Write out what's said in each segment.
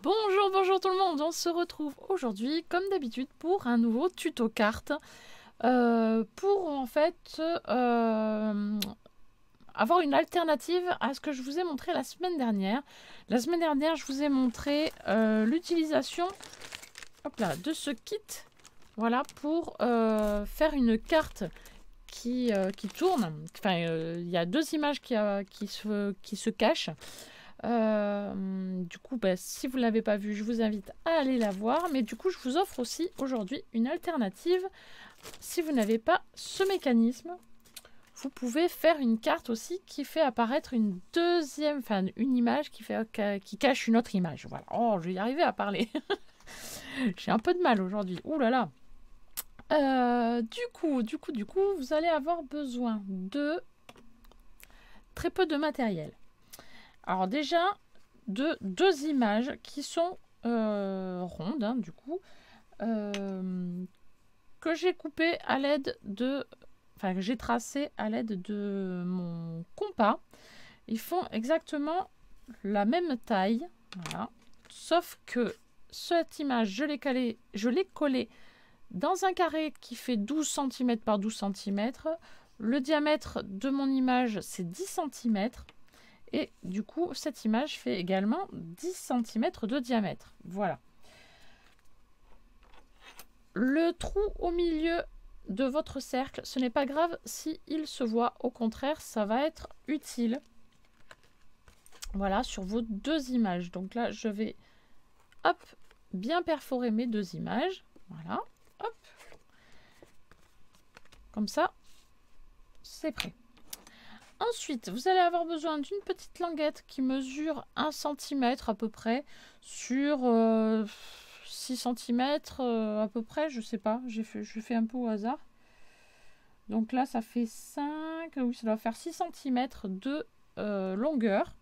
Bonjour, bonjour tout le monde, on se retrouve aujourd'hui comme d'habitude pour un nouveau tuto carte pour en fait avoir une alternative à ce que je vous ai montré la semaine dernière. La semaine dernière, je vous ai montré l'utilisation de ce kit, voilà, pour faire une carte qui tourne. Enfin, il y a deux images qui se cachent. Du coup, si vous ne l'avez pas vu, je vous invite à aller la voir. Mais du coup, je vous offre aussi aujourd'hui une alternative. Si vous n'avez pas ce mécanisme, vous pouvez faire une carte aussi qui fait apparaître une deuxième, enfin une image qui cache une autre image. Voilà. Oh, je vais y arriver à parler. J'ai un peu de mal aujourd'hui. Ouh là là. Du coup, vous allez avoir besoin de très peu de matériel. Alors déjà, de deux images qui sont rondes, hein, du coup, que j'ai coupées à l'aide de... Enfin, que j'ai tracées à l'aide de mon compas. Ils font exactement la même taille, voilà. Sauf que cette image, je l'ai collée dans un carré qui fait 12 cm par 12 cm. Le diamètre de mon image, c'est 10 cm. Et du coup, cette image fait également 10 cm de diamètre. Voilà. Le trou au milieu de votre cercle, ce n'est pas grave s'il se voit. Au contraire, ça va être utile. Voilà, sur vos deux images. Donc là, je vais hop, bien perforer mes deux images. Voilà, hop. Comme ça, c'est prêt. Ensuite, vous allez avoir besoin d'une petite languette qui mesure 1 cm à peu près sur 6 cm à peu près, je sais pas, je fais un peu au hasard. Donc là, ça fait 5, oui, ça doit faire 6 cm de longueur.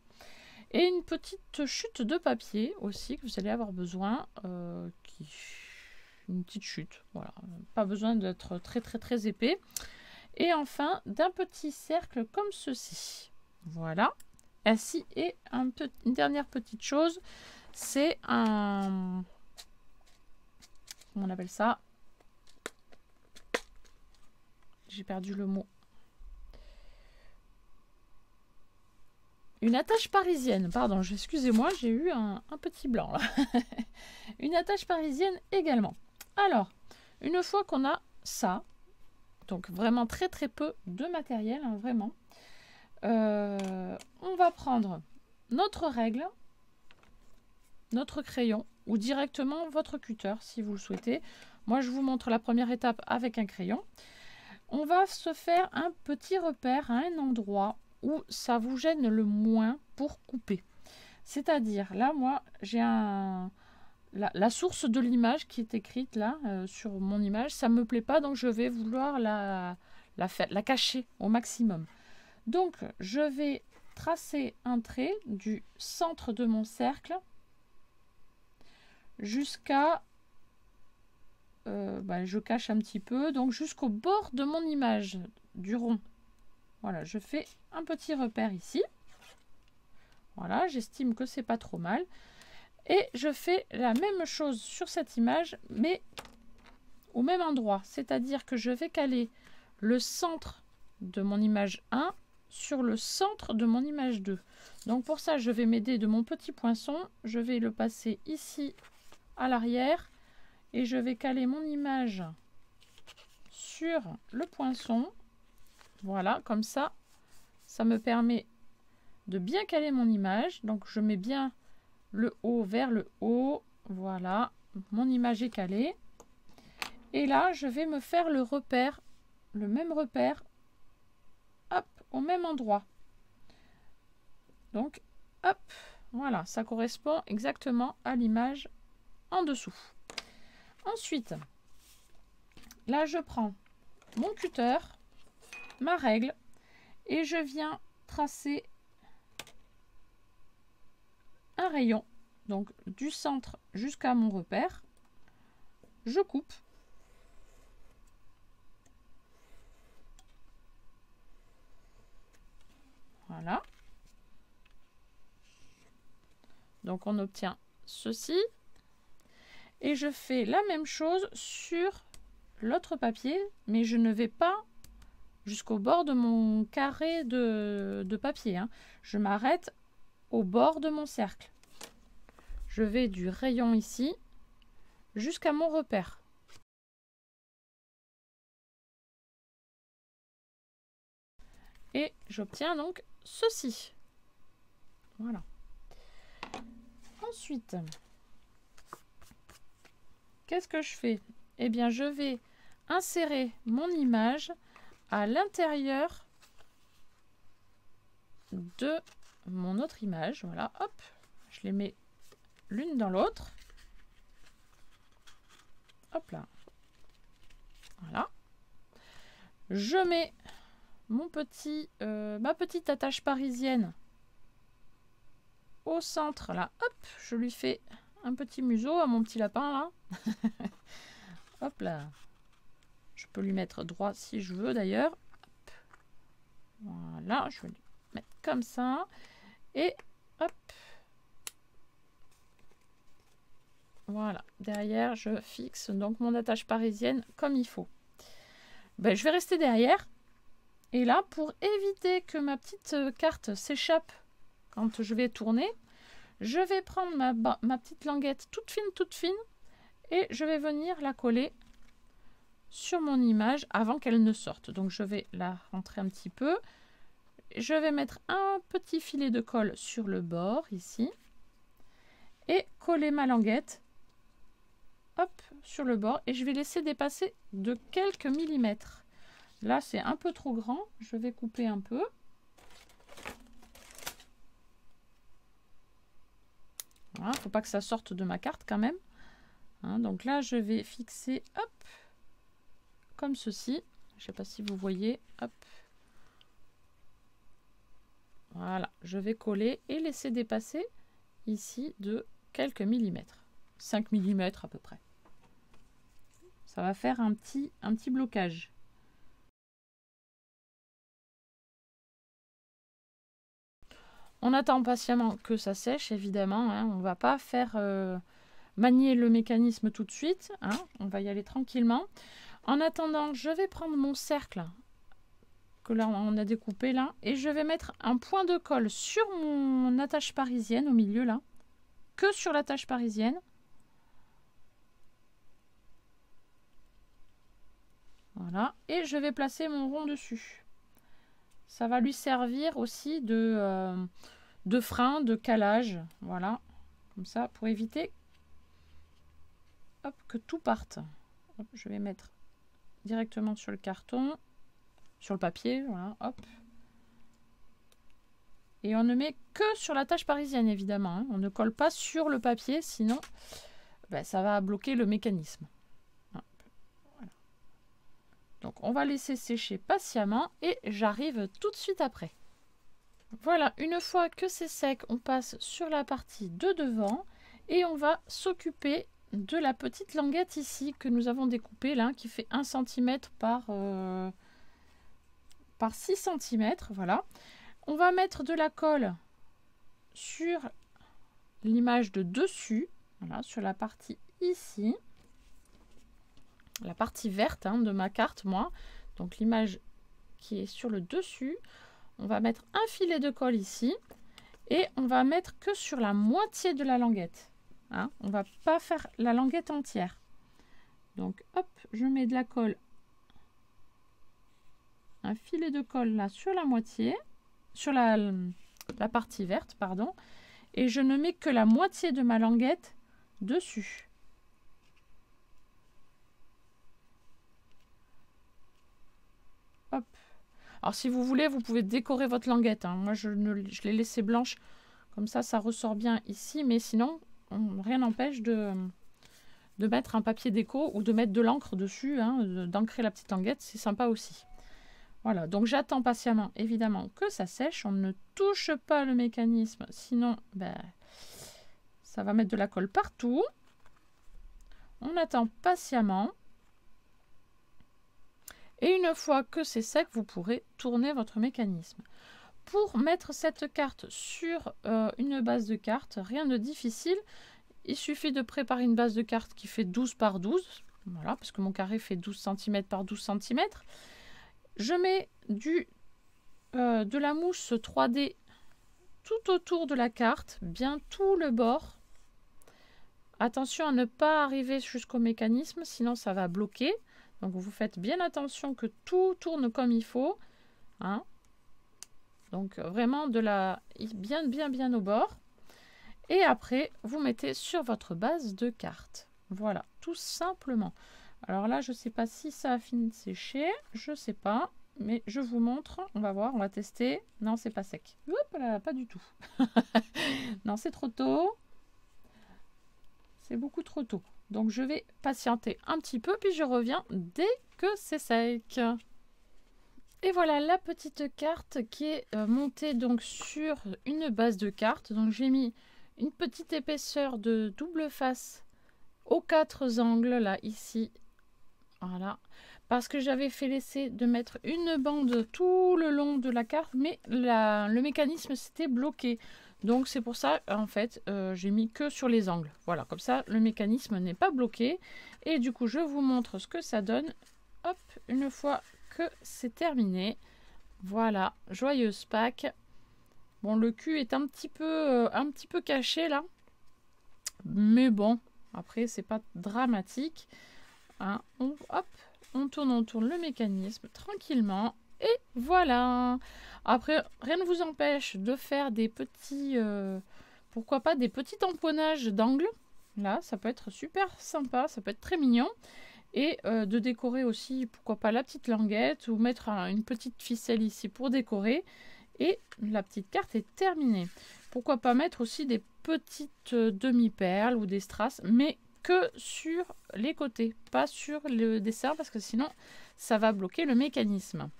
Et une petite chute de papier aussi que vous allez avoir besoin, une petite chute, voilà, pas besoin d'être très épais. Et enfin, d'un petit cercle comme ceci. Voilà. Ainsi, et une dernière petite chose, c'est un... Comment on appelle ça? J'ai perdu le mot. Une attache parisienne. Pardon, excusez-moi, j'ai eu un petit blanc là. Une attache parisienne également. Alors, une fois qu'on a ça, donc vraiment très peu de matériel, hein, vraiment. On va prendre notre règle, notre crayon ou directement votre cutter si vous le souhaitez. Moi, je vous montre la première étape avec un crayon. On va se faire un petit repère à un endroit où ça vous gêne le moins pour couper. C'est-à-dire, là, moi, j'ai la source de l'image qui est écrite là sur mon image. Ça ne me plaît pas, donc je vais vouloir la cacher au maximum. Donc, je vais tracer un trait du centre de mon cercle jusqu'à... je cache un petit peu, donc jusqu'au bord de mon image du rond. Voilà, je fais un petit repère ici. Voilà, j'estime que c'est pas trop mal. Et je fais la même chose sur cette image, mais au même endroit. C'est-à-dire que je vais caler le centre de mon image 1 sur le centre de mon image 2. Donc pour ça, je vais m'aider de mon petit poinçon. Je vais le passer ici à l'arrière et je vais caler mon image sur le poinçon. Voilà, comme ça, ça me permet de bien caler mon image. Donc je mets bien le haut vers le haut. Voilà, mon image est calée. Et là, je vais me faire le repère, le même repère, hop, au même endroit. Donc, hop, voilà, ça correspond exactement à l'image en dessous. Ensuite, là, je prends mon cutter, ma règle, et je viens tracer un rayon, donc du centre jusqu'à mon repère. Je coupe. Voilà. Donc on obtient ceci. Et je fais la même chose sur l'autre papier, mais je ne vais pas jusqu'au bord de mon carré de papier, hein. Je m'arrête au bord de mon cercle. Je vais du rayon ici jusqu'à mon repère. Et j'obtiens donc ceci. Voilà. Ensuite, qu'est-ce que je fais? Eh bien, je vais insérer mon image à l'intérieur de mon autre image. Voilà, hop, je les mets l'une dans l'autre. Hop là. Voilà. Je mets mon ma petite attache parisienne au centre. Là, hop, je lui fais un petit museau à mon petit lapin là. Hop là. Je peux lui mettre droit si je veux d'ailleurs. Voilà, je vais lui mettre comme ça. Et hop. Voilà, derrière, je fixe donc mon attache parisienne comme il faut. Ben, je vais rester derrière. Et là, pour éviter que ma petite carte s'échappe quand je vais tourner, je vais prendre ma petite languette toute fine, et je vais venir la coller sur mon image avant qu'elle ne sorte. Donc, je vais la rentrer un petit peu. Je vais mettre un petit filet de colle sur le bord, ici, et coller ma languette. Hop, sur le bord, et je vais laisser dépasser de quelques millimètres. Là, c'est un peu trop grand, je vais couper un peu. Voilà, faut pas que ça sorte de ma carte quand même. Hein, donc là, je vais fixer, hop, comme ceci. Je sais pas si vous voyez, hop. Voilà, je vais coller et laisser dépasser ici de quelques millimètres. 5 mm à peu près. Ça va faire un petit blocage. On attend patiemment que ça sèche, évidemment. Hein. On ne va pas faire manier le mécanisme tout de suite. Hein. On va y aller tranquillement. En attendant, je vais prendre mon cercle que là on a découpé là, et je vais mettre un point de colle sur mon attache parisienne au milieu là, que sur l'attache parisienne. Voilà, et je vais placer mon rond dessus. Ça va lui servir aussi de frein, de calage, voilà, comme ça, pour éviter, hop, que tout parte. Hop, je vais mettre directement sur le carton, sur le papier, voilà, hop. Et on ne met que sur la tâche parisienne, évidemment, hein. On ne colle pas sur le papier, sinon ben, ça va bloquer le mécanisme. Hop, voilà. Donc on va laisser sécher patiemment et j'arrive tout de suite après. Voilà, une fois que c'est sec, on passe sur la partie de devant et on va s'occuper de la petite languette ici que nous avons découpée là, qui fait 1 cm par 6 cm. Voilà. On va mettre de la colle sur l'image de dessus, voilà, sur la partie ici, la partie verte hein, de ma carte, moi. Donc l'image qui est sur le dessus. On va mettre un filet de colle ici et on va mettre que sur la moitié de la languette. Hein, on ne va pas faire la languette entière. Donc hop, je mets de la colle, un filet de colle là sur la moitié, sur la partie verte, pardon, et je ne mets que la moitié de ma languette dessus. Hop. Alors si vous voulez, vous pouvez décorer votre languette. Hein. Moi, je l'ai laissée blanche. Comme ça, ça ressort bien ici. Mais sinon, rien n'empêche de mettre un papier déco ou de mettre de l'encre dessus, hein, d'ancrer la petite languette. C'est sympa aussi. Voilà, donc j'attends patiemment, évidemment, que ça sèche. On ne touche pas le mécanisme, sinon, ben, ça va mettre de la colle partout. On attend patiemment. Et une fois que c'est sec, vous pourrez tourner votre mécanisme. Pour mettre cette carte sur une base de carte, rien de difficile. Il suffit de préparer une base de carte qui fait 12 par 12. Voilà, parce que mon carré fait 12 cm par 12 cm. Je mets de la mousse 3D tout autour de la carte, bien tout le bord. Attention à ne pas arriver jusqu'au mécanisme, sinon ça va bloquer. Donc vous faites bien attention que tout tourne comme il faut. Hein. Donc vraiment bien au bord. Et après, vous mettez sur votre base de carte. Voilà, tout simplement. Alors là, je ne sais pas si ça a fini de sécher. Je ne sais pas. Mais je vous montre. On va voir, on va tester. Non, c'est pas sec. Hop là, pas du tout. Non, c'est trop tôt. C'est beaucoup trop tôt. Donc je vais patienter un petit peu, puis je reviens dès que c'est sec. Et voilà la petite carte qui est montée donc sur une base de carte. Donc j'ai mis une petite épaisseur de double face aux 4 angles là ici. Voilà. Parce que j'avais fait l'essai de mettre une bande tout le long de la carte, mais le mécanisme s'était bloqué. Donc c'est pour ça en fait j'ai mis que sur les angles. Voilà, comme ça le mécanisme n'est pas bloqué. Et du coup je vous montre ce que ça donne. Hop, une fois que c'est terminé. Voilà, joyeuse Pâques. Bon, le cul est un petit peu caché là. Mais bon, après, c'est pas dramatique. Hein, hop, on tourne le mécanisme tranquillement. Et voilà. Après, rien ne vous empêche de faire des petits... pourquoi pas des petits tamponnages d'angles. Là, ça peut être super sympa, ça peut être très mignon. Et de décorer aussi, pourquoi pas la petite languette ou mettre une petite ficelle ici pour décorer. Et la petite carte est terminée. Pourquoi pas mettre aussi des petites demi-perles ou des strass, mais que sur les côtés, pas sur le dessin parce que sinon ça va bloquer le mécanisme.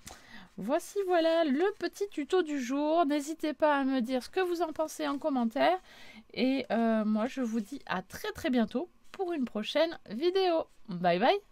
Voici voilà le petit tuto du jour. N'hésitez pas à me dire ce que vous en pensez en commentaire. Et moi je vous dis à très bientôt pour une prochaine vidéo. Bye bye.